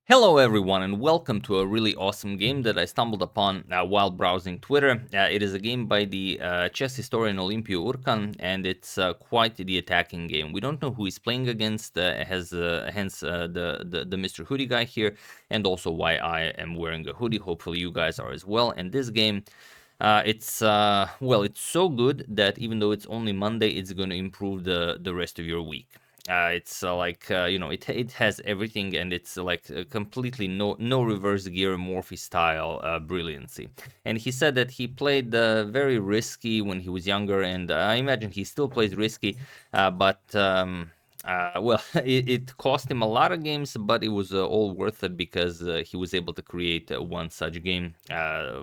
Hello everyone and welcome to a really awesome game that I stumbled upon while browsing Twitter. It is a game by the chess historian Olimpiu Urcan, and it's quite the attacking game. We don't know who he's playing against, hence the Mr. Hoodie guy here, and also why I am wearing a hoodie. Hopefully you guys are as well. And this game, it's so good that even though it's only Monday, it's going to improve the rest of your week. It's it has everything, and it's completely no reverse gear Morphe style brilliancy. And he said that he played very risky when he was younger, and I imagine he still plays risky, but it cost him a lot of games, but it was all worth it because he was able to create one such game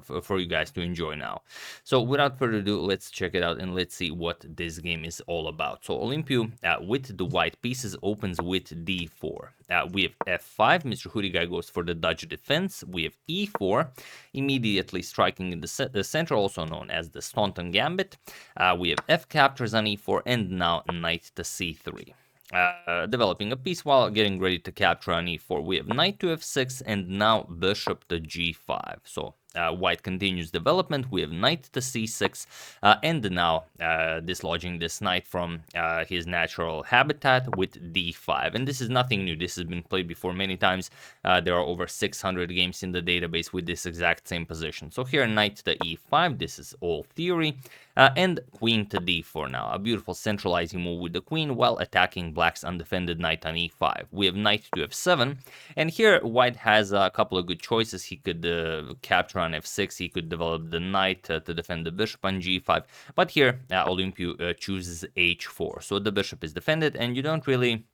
for you guys to enjoy now. So without further ado, let's check it out and let's see what this game is all about. So Olimpiu, with the white pieces, opens with d4. We have f5, Mr. Hoodie guy goes for the Dutch defense. We have e4, immediately striking in the center, also known as the Staunton Gambit. We have f captures on e4, and now knight to c3. Developing a piece while getting ready to capture on e4. We have knight to f6 and now bishop to g5. So white continues development. We have knight to c6 and now dislodging this knight from his natural habitat with d5. And this is nothing new. This has been played before many times. There are over 600 games in the database with this exact same position. So here knight to e5. This is all theory. And queen to d4 now. A beautiful centralizing move with the queen while attacking black's undefended knight on e5. We have knight to f7. And here white has a couple of good choices. He could capture on f6. He could develop the knight to defend the bishop on g5. But here Olimpiu chooses h4. So the bishop is defended, and you don't really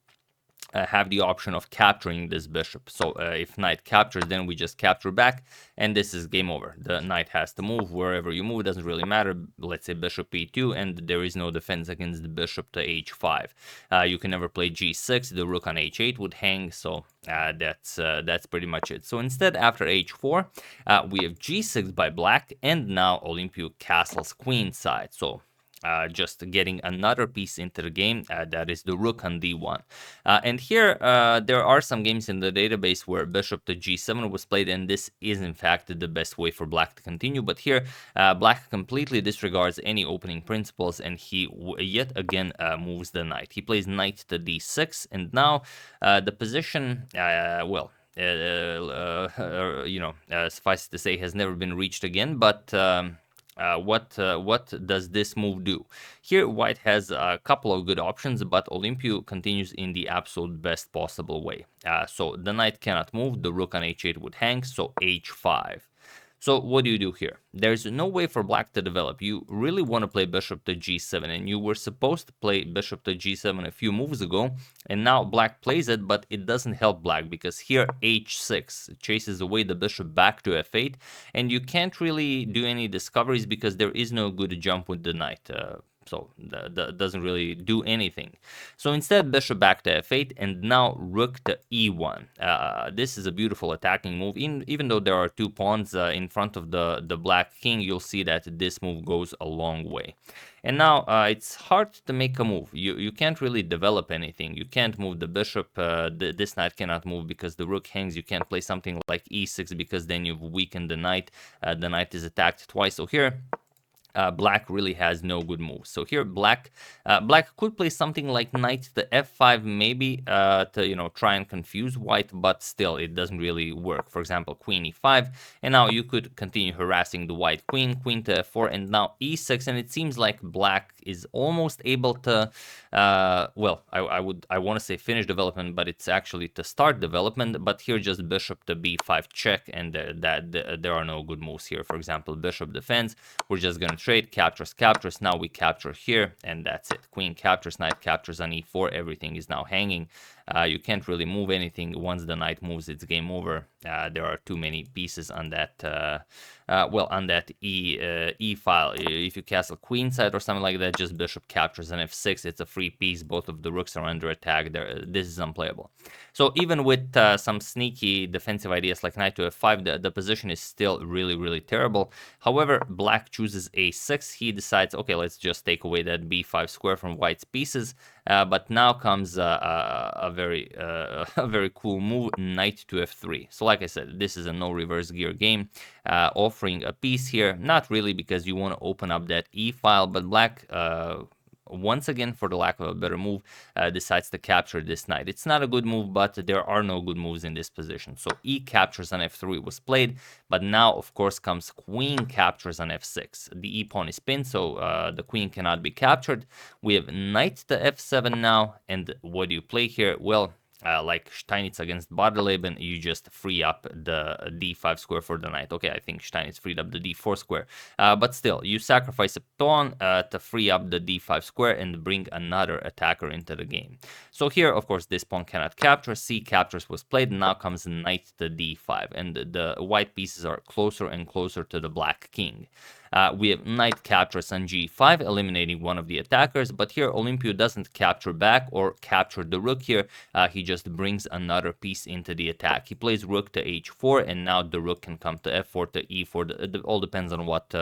have the option of capturing this bishop. So if knight captures, then we just capture back, and this is game over. The knight has to move. Wherever you move, doesn't really matter. Let's say bishop e2, and there is no defense against the bishop to h5. You can never play g6. The rook on h8 would hang, so that's pretty much it. So instead, after h4, we have g6 by black, and now Olimpiu castles queenside. So just getting another piece into the game, that is the rook on d1. And here there are some games in the database where bishop to g7 was played, and this is in fact the best way for black to continue. But here black completely disregards any opening principles, and he yet again moves the knight. He plays knight to d6, and now the position, suffice to say, has never been reached again. But what does this move do? Here white has a couple of good options, but Olimpiu continues in the absolute best possible way. So the knight cannot move, the rook on h8 would hang, so h5. So what do you do here? There's no way for black to develop. You really want to play bishop to g7, and you were supposed to play bishop to g7 a few moves ago, and now black plays it, but it doesn't help black because here h6 chases away the bishop back to f8, and you can't really do any discoveries because there is no good jump with the knight. So that doesn't really do anything. So instead, bishop back to f8, and now rook to e1. This is a beautiful attacking move. Even though there are two pawns in front of the black king, you'll see that this move goes a long way. And now it's hard to make a move. You can't really develop anything. You can't move the bishop. This knight cannot move because the rook hangs. You can't play something like e6 because then you've weakened the knight. The knight is attacked twice. So here black really has no good moves. So here black could play something like knight to f5 maybe to try and confuse white, but still it doesn't really work. For example, queen e5, and now you could continue harassing the white queen to f4, and now e6, and it seems like black is almost able to I want to say finish development, but it's actually to start development. But here just bishop to b5 check, and there are no good moves here. For example, bishop defends. We're just gonna trade, captures. Now we capture here, and that's it. Queen captures, knight captures on e4. Everything is now hanging. You can't really move anything. Once the knight moves, it's game over. There are too many pieces on that on that e file. If you castle queenside or something like that, just bishop captures on f6. It's a free piece. Both of the rooks are under attack. This is unplayable. So even with some sneaky defensive ideas like knight to f5, the position is still really terrible. However, black chooses a6. He decides, okay, let's just take away that b5 square from white's pieces. but now comes a very a very cool move, knight to f3. So like I said, this is a no reverse gear game, offering a piece here, not really because you want to open up that e file, but black once again, for the lack of a better move, decides to capture this knight. It's not a good move, but there are no good moves in this position. So e captures on f3 was played, but now, of course, comes queen captures on f6. The e pawn is pinned, so the queen cannot be captured. We have knight to f7 now, and what do you play here? Well, like Steinitz against Bardeleben, you just free up the d5 square for the knight. Okay, I think Steinitz freed up the d4 square. But still, you sacrifice a pawn to free up the d5 square and bring another attacker into the game. So here, of course, this pawn cannot capture. C captures was played. Now comes knight to d5. And the white pieces are closer and closer to the black king. We have knight captures on g5, eliminating one of the attackers, but here Olimpiu doesn't capture back or capture the rook here. He just brings another piece into the attack. He plays rook to h4, and now the rook can come to f4 to e4. It all depends on what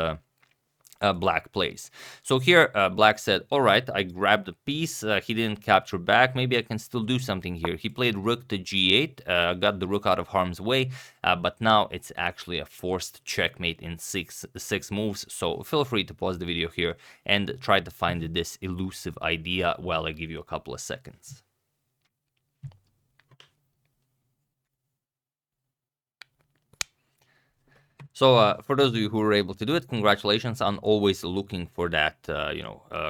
black plays. So here black said, all right, I grabbed the piece, he didn't capture back, maybe I can still do something here. He played rook to g8, got the rook out of harm's way, but now it's actually a forced checkmate in six moves. So feel free to pause the video here and try to find this elusive idea while I give you a couple of seconds. So for those of you who were able to do it, congratulations on always looking for that,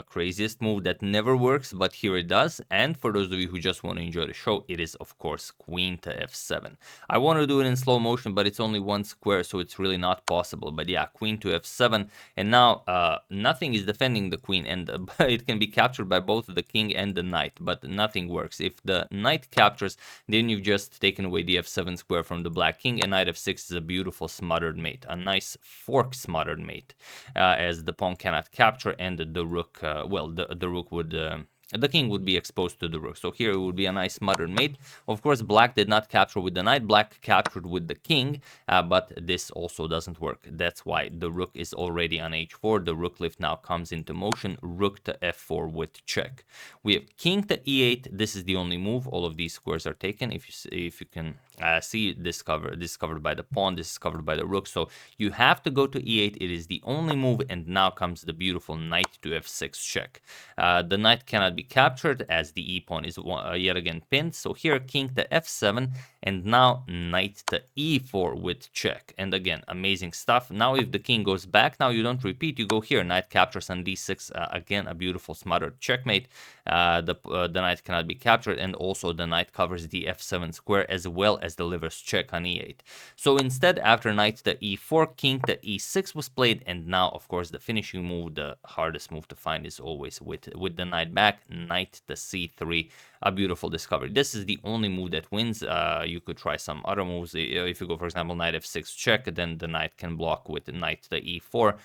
craziest move that never works, but here it does. And for those of you who just want to enjoy the show, it is, of course, queen to f7. I want to do it in slow motion, but it's only one square, so it's really not possible. But yeah, queen to f7. And now nothing is defending the queen, and it can be captured by both the king and the knight, but nothing works. If the knight captures, then you've just taken away the f7 square from the black king, and knight f6 is a beautiful smothered mate. A nice fork smothered mate, as the pawn cannot capture, and the rook, the rook would, the king would be exposed to the rook. So here it would be a nice smothered mate. Of course, black did not capture with the knight. Black captured with the king, but this also doesn't work. That's why the rook is already on h4. The rook lift now comes into motion. Rook to f4 with check. We have king to e8. This is the only move. All of these squares are taken. If you can see this covered by the pawn. This is covered by the rook. So you have to go to e8. It is the only move, and now comes the beautiful knight to f6 check. The knight cannot be captured as the e-pawn is yet again pinned. So here king to f7, and now knight to e4 with check. And again, amazing stuff. Now if the king goes back, now you don't repeat, you go here. Knight captures on d6, again a beautiful smothered checkmate. The knight cannot be captured, and also the knight covers the f7 square as well as delivers check on e8. So instead, after knight to e4, king to e6 was played, and now of course the finishing move, the hardest move to find, is always with the knight back. Knight to c3, a beautiful discovery. This is the only move that wins. You could try some other moves. If you go, for example, knight f6 check, then the knight can block with knight to e4,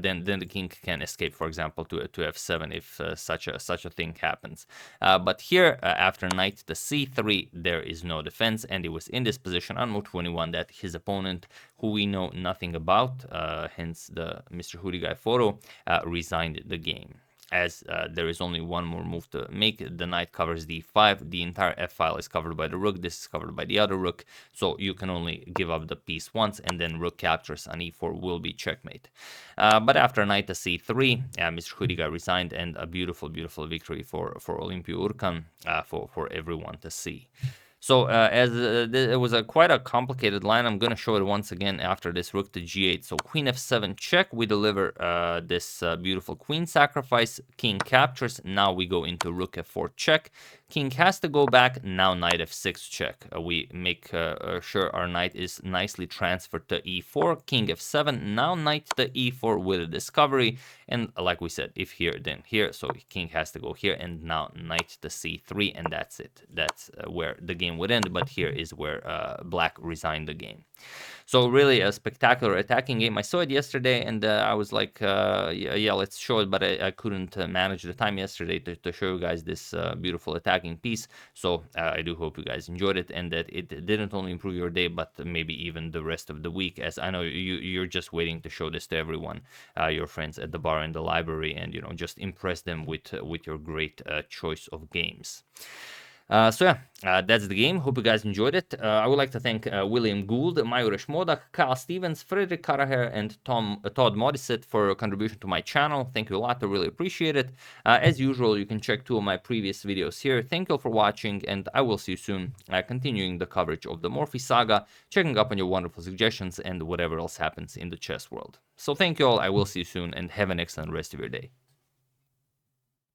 then the king can escape, for example, to f7 if such a thing happens. But here, after knight to c3, there is no defense, and it was in this position on move 21 that his opponent, who we know nothing about, hence the Mr. Hoodie guy photo, resigned the game. As there is only one more move to make. The knight covers d5. The entire f-file is covered by the rook. This is covered by the other rook. So you can only give up the piece once, and then rook captures on e4 will be checkmate. But after knight to c3, Mr. Hoodie resigned, and a beautiful, beautiful victory for Olimpiu Urcan, for everyone to see. So as it was quite a complicated line, I'm going to show it once again after this rook to g8. So queen f7 check, we deliver this beautiful queen sacrifice, king captures, now we go into rook f4 check, king has to go back, now knight f6 check. We make sure our knight is nicely transferred to e4, king f7, now knight to e4 with a discovery, and like we said, if here, then here, so king has to go here, and now knight to c3, and that's it. That's where the game would end, but here is where black resigned the game. So really a spectacular attacking game. I saw it yesterday, and I was like, yeah, let's show it, but I couldn't manage the time yesterday to show you guys this beautiful attack. packing piece. So I do hope you guys enjoyed it and that it didn't only improve your day, but maybe even the rest of the week, as I know you're just waiting to show this to everyone, your friends at the bar and the library, and just impress them with your great choice of games. So yeah, that's the game. Hope you guys enjoyed it. I would like to thank William Gould, Majuresh Modak, Kyle Stevens, Frederick Karaher, and Todd Modisett for contribution to my channel. Thank you a lot. I really appreciate it. As usual, you can check 2 of my previous videos here. Thank you all for watching, and I will see you soon, continuing the coverage of the Morphe saga, checking up on your wonderful suggestions, and whatever else happens in the chess world. So thank you all. I will see you soon, and have an excellent rest of your day.